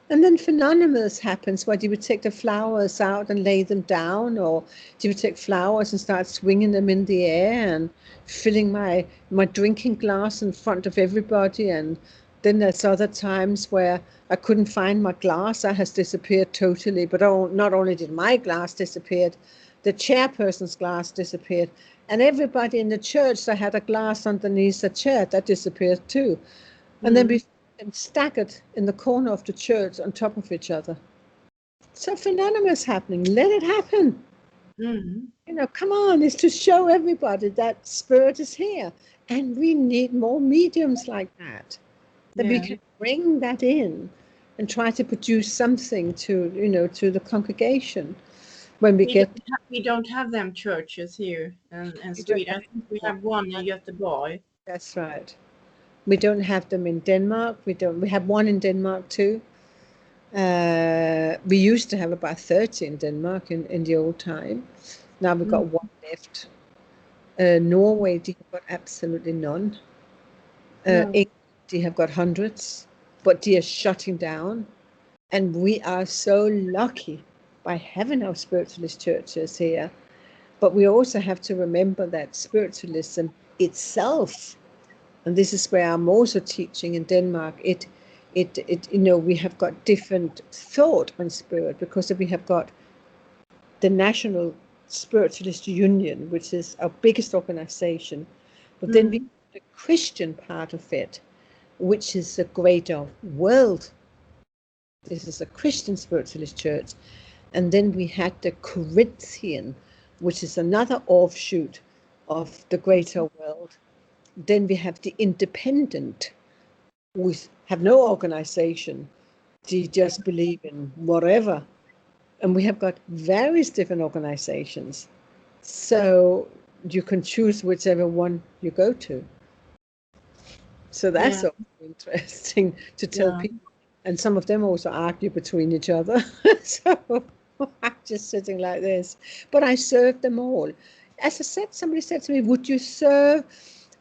And then phenomenals happens where you would take the flowers out and lay them down, or you would take flowers and start swinging them in the air and filling my drinking glass in front of everybody. And then there's other times where I couldn't find my glass. That has disappeared totally. But not only did my glass disappear, the chairperson's glass disappeared. And everybody in the church that had a glass underneath the chair, that disappeared too. And then we and staggered in the corner of the church on top of each other. So phenomenon is happening. Let it happen. Come on, it's to show everybody that spirit is here. And we need more mediums like that. That we can bring that in and try to produce something to the congregation. When we get We don't have them churches here in we don't Sweden. I have think we more. have one in Göteborg. That's right. We don't have them in Denmark. We have one in Denmark too. We used to have about 30 in Denmark in the old time. Now we've got one left. Norway, they have got absolutely none. No. England, they have got hundreds, but they are shutting down. And we are so lucky by having our spiritualist churches here. But we also have to remember that spiritualism itself, and this is where I'm also teaching in Denmark, we have got different thought on spirit, because we have got the National Spiritualist Union, which is our biggest organization, but then we have the Christian part of it, which is a greater world. This is a Christian spiritualist church. And then we had the Corinthian, which is another offshoot of the greater world. Then we have the independent, who have no organization. They just believe in whatever. And we have got various different organizations. So you can choose whichever one you go to. So that's also interesting to tell people. And some of them also argue between each other. So I'm just sitting like this. But I serve them all. As I said, somebody said to me, would you serve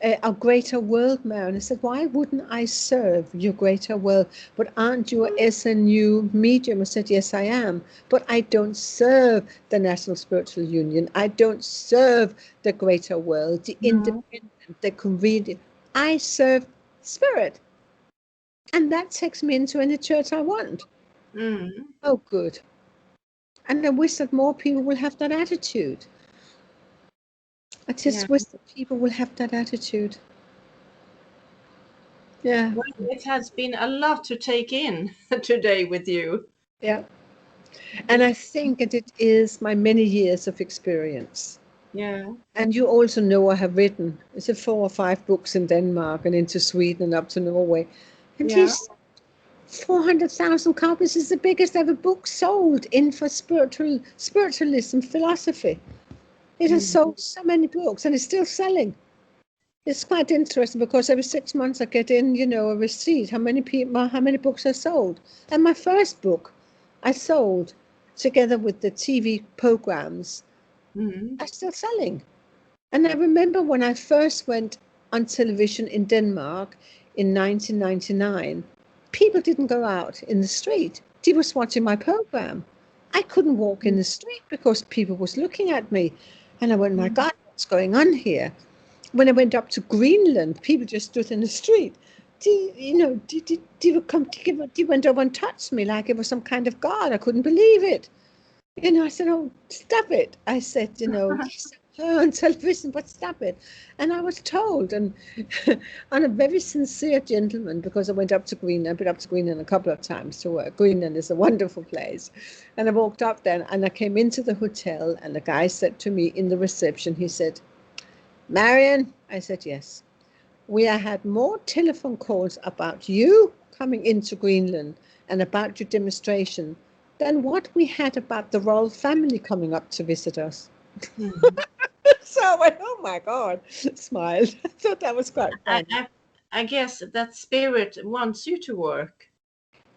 a greater world, Marion? I said, why wouldn't I serve your greater world? But aren't you a SNU medium? I said, yes, I am. But I don't serve the National Spiritual Union. I don't serve the greater world, the independent, the convenient. I serve spirit. And that takes me into any church I want. Oh, good. And I wish that more people will have that attitude. I just wish that people will have that attitude. Yeah. Well, it has been a lot to take in today with you. Yeah. And I think that it is my many years of experience. Yeah. And you also know I have written, is it 4 or 5 books in Denmark and into Sweden and up to Norway. And these 400,000 copies is the biggest ever book sold in for spiritualism philosophy. It has sold so many books and it's still selling. It's quite interesting because every 6 months I get in, a receipt, how many books I sold. And my first book I sold together with the TV programs are still selling. And I remember when I first went on television in Denmark in 1999, people didn't go out in the street. They was watching my program. I couldn't walk in the street because people was looking at me. And I went, my God, what's going on here? When I went up to Greenland, people just stood in the street. They would come to they went over and touched me like it was some kind of God. I couldn't believe it. I said, oh, stop it. I said, yes, on television, but stop it. And I was told, and a very sincere gentleman, because I went up to Greenland. I've been up to Greenland a couple of times to work. Greenland is a wonderful place. And I walked up there and I came into the hotel and the guy said to me in the reception, he said, Marion, I said, yes. We have had more telephone calls about you coming into Greenland and about your demonstration than what we had about the royal family coming up to visit us. So I went, oh my God, smiled. I thought that was quite funny. I guess that spirit wants you to work.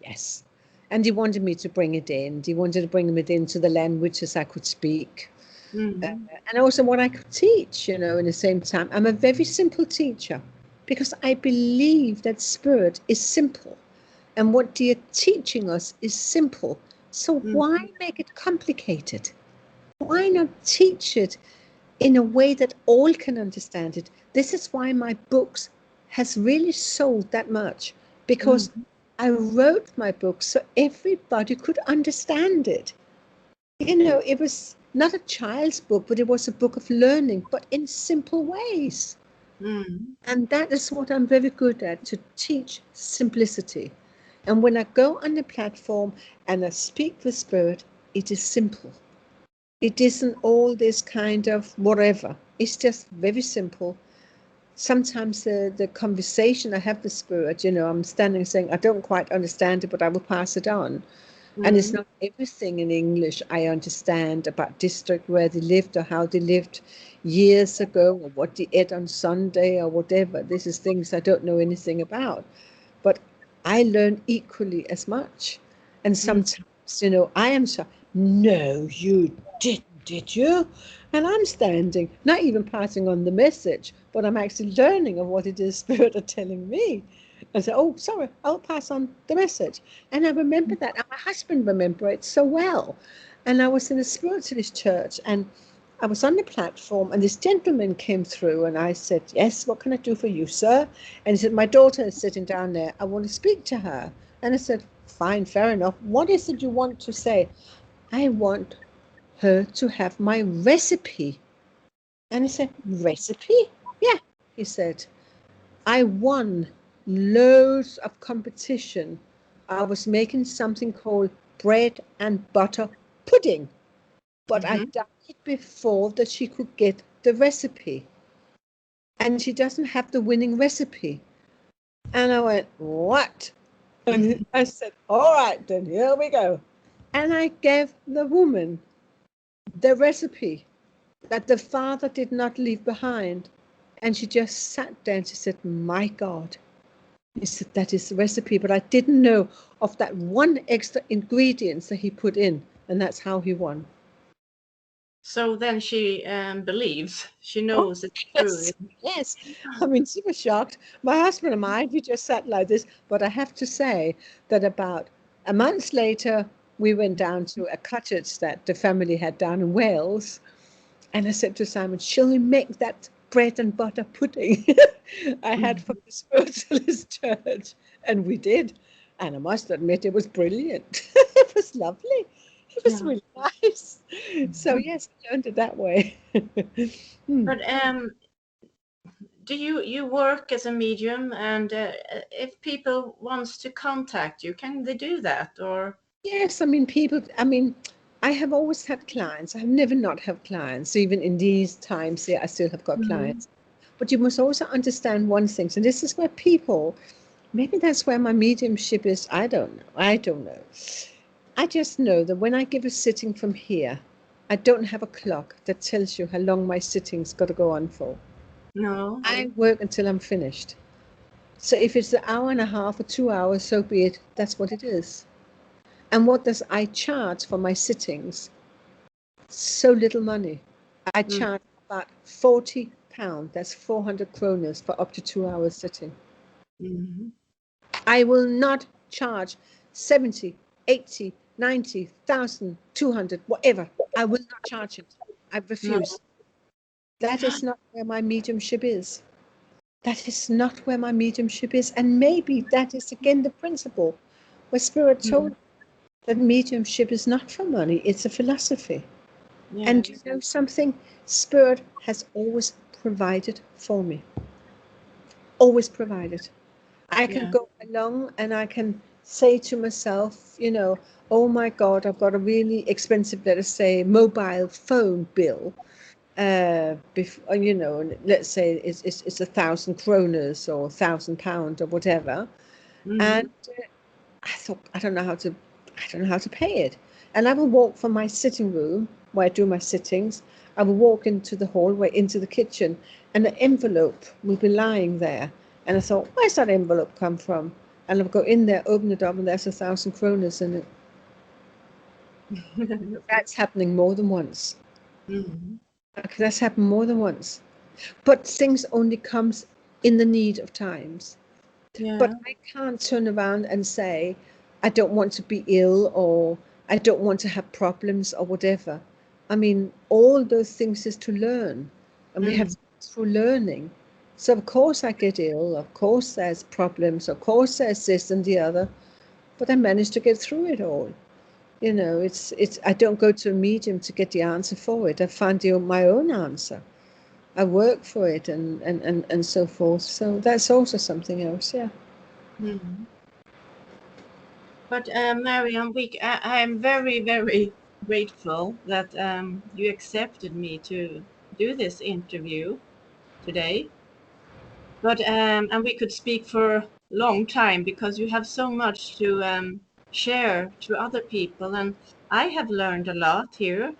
Yes. And he wanted me to bring it in. He wanted to bring it into the languages I could speak. And also what I could teach, in the same time. I'm a very simple teacher because I believe that spirit is simple. And what they're teaching us is simple. So why make it complicated? Why not teach it in a way that all can understand it? This is why my books has really sold that much, because I wrote my books so everybody could understand it. It was not a child's book, but it was a book of learning, but in simple ways. And that is what I'm very good at, to teach simplicity. And when I go on the platform and I speak with spirit, it is simple. It isn't all this kind of whatever. It's just very simple. Sometimes the conversation I have with spirit, I'm standing saying, I don't quite understand it, but I will pass it on. And it's not everything in English I understand about district where they lived or how they lived years ago or what they ate on Sunday or whatever. This is things I don't know anything about. But I learn equally as much. And sometimes, I am so, no, you didn't, did you? And I'm standing, not even passing on the message, but I'm actually learning of what it is Spirit are telling me. And say, oh, sorry, I'll pass on the message. And I remember that. And my husband remembered it so well. And I was in a spiritualist church, and I was on the platform, and this gentleman came through, and I said, yes, what can I do for you, sir? And he said, my daughter is sitting down there. I want to speak to her. And I said, fine, fair enough. What is it you want to say? I want her to have my recipe. And I said, recipe? Yeah, he said. I won loads of competition. I was making something called bread and butter pudding, but I done it before that she could get the recipe. And she doesn't have the winning recipe. And I went, what? And I said, all right, then here we go. And I gave the woman the recipe that the father did not leave behind. And she just sat there and she said, my God. He said, that is the recipe, but I didn't know of that one extra ingredient that he put in, and that's how he won. So then she believes, she knows it's true. Yes. I mean, she was shocked. My husband and I, we just sat like this, but I have to say that about a month later, we went down to a cottage that the family had down in Wales, and I said to Simon, shall we make that bread and butter pudding I had from the spiritualist church? And we did. And I must admit, it was brilliant. It was lovely. It was really nice. So yes, I learned it that way. But do you work as a medium, and if people wants to contact you, can they do that? Or yes, I mean, I have always had clients. I have never not have clients. Even in these times here, I still have got clients. But you must also understand one thing. So this is where people, maybe that's where my mediumship is. I don't know. I just know that when I give a sitting from here, I don't have a clock that tells you how long my sitting's got to go on for. no? I work until I'm finished. So if it's an hour and a half or 2 hours, so be it. That's what it is. And what does I charge for my sittings? So little money. I charge about £40. That's 400 kroners for up to 2 hours sitting. I will not charge 70, 80, 90,000, 200, whatever. I will not charge it. I refuse. That is not where my mediumship is. That is not where my mediumship is. And maybe that is again the principle where Spirit told that mediumship is not for money, it's a philosophy. And you know something? Spirit has always provided for me. Always provided. I can go along and I can say to myself, oh my God, I've got a really expensive, let us say, mobile phone bill. Let's say it's 1,000 kroners or £1,000 or whatever. And I thought, I don't know how to pay it. And I will walk from my sitting room where I do my sittings. I will walk into the hallway, into the kitchen, and an envelope will be lying there. And I thought, where's that envelope come from? And I'll go in there, open it up, and there's 1,000 kroners in it. That's happening more than once. Okay, that's happened more than once. But things only comes in the need of times. But I can't turn around and say, I don't want to be ill, or I don't want to have problems or whatever. I mean, all those things is to learn, and we have to go through learning. So of course I get ill, of course there's problems, of course there's this and the other, but I managed to get through it all. I don't go to a medium to get the answer for it. I find my own answer. I work for it and so forth. So that's also something else, yeah. But Marion, I am very, very grateful that you accepted me to do this interview today. But and we could speak for a long time because you have so much to share to other people. And I have learned a lot here,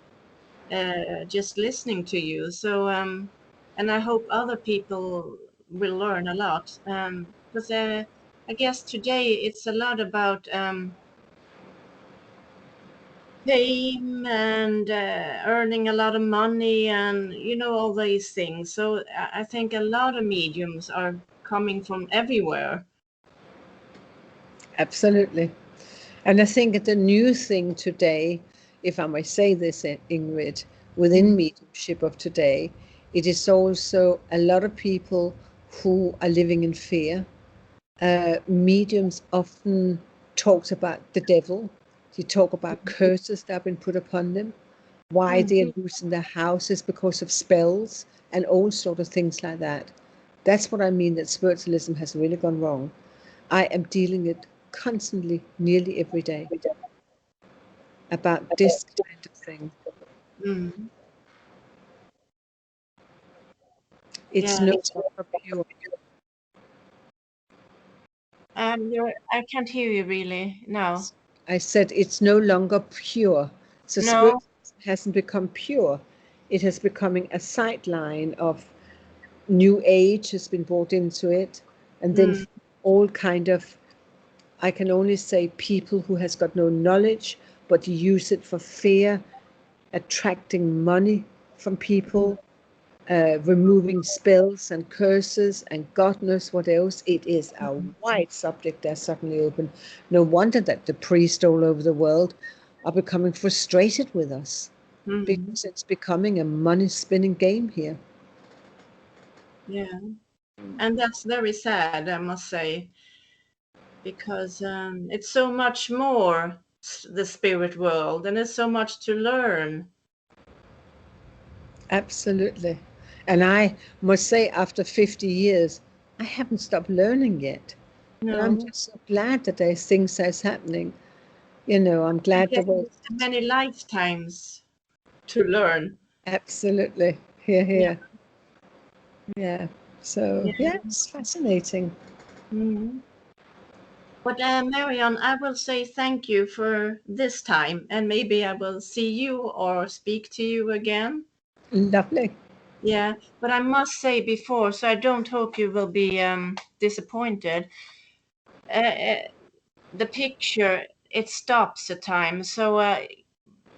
just listening to you. So, and I hope other people will learn a lot. Because I guess today it's a lot about fame and earning a lot of money and all these things. So I think a lot of mediums are coming from everywhere. Absolutely. And I think the new thing today, if I may say this, Ingrid, within mediumship of today, it is also a lot of people who are living in fear. Mediums often talk about the devil. They talk about curses that have been put upon them, why they're losing their houses because of spells and all sort of things like that. That's what I mean, that spiritualism has really gone wrong. I am dealing it constantly, nearly every day, about this kind of thing. It's Yeah. no longer pure. I can't hear you really now. I said it's no longer pure. So No. spiritualism hasn't become pure. It has becoming a sideline of new age has been brought into it, and then all kind of, I can only say, people who has got no knowledge but use it for fear, attracting money from people, removing spells and curses and God knows what else. It is a wide subject that's suddenly open. No wonder that the priests all over the world are becoming frustrated with us, because it's becoming a money spinning game here. Yeah. And that's very sad, I must say, because it's so much more the spirit world, and there's so much to learn. Absolutely. And I must say, after 50 years, I haven't stopped learning yet. And I'm No. just so glad that there's things that's happening. I'm I glad the guess world. it's many lifetimes to learn. Absolutely. Here, Yeah. here. Yeah. So, Yeah. yeah, it's fascinating. But Marion, I will say thank you for this time, and maybe I will see you or speak to you again. Lovely. Yeah, but I must say before, so I don't hope you will be disappointed. The picture, it stops at times, so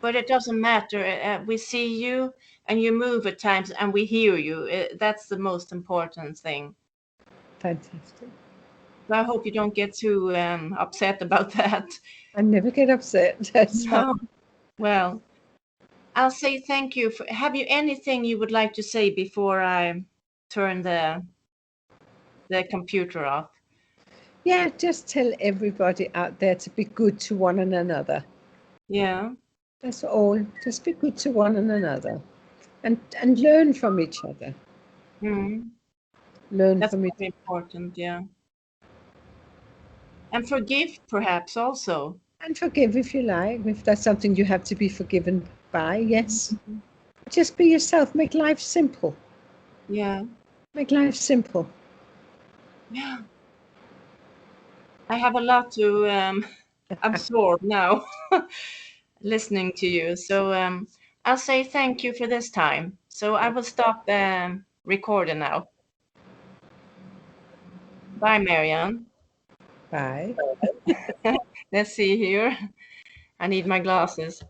but it doesn't matter. We see you and you move at times, and we hear you. That's the most important thing. Fantastic. So I hope you don't get too upset about that. I never get upset. That's fine. No. Well, I'll say thank you. Have you anything you would like to say before I turn the computer off? Yeah, just tell everybody out there to be good to one another. Yeah. That's all. Just be good to one another, and learn from each other. Learn That's from each very important. Yeah. And forgive, perhaps also. and forgive if you like. If that's something you have to be forgiven by, yes. Just be yourself. Make life simple. Yeah. Make life simple. Yeah. I have a lot to absorb now listening to you. So I'll say thank you for this time. So I will stop recording now. Bye, Marianne. Bye. Let's see here. I need my glasses.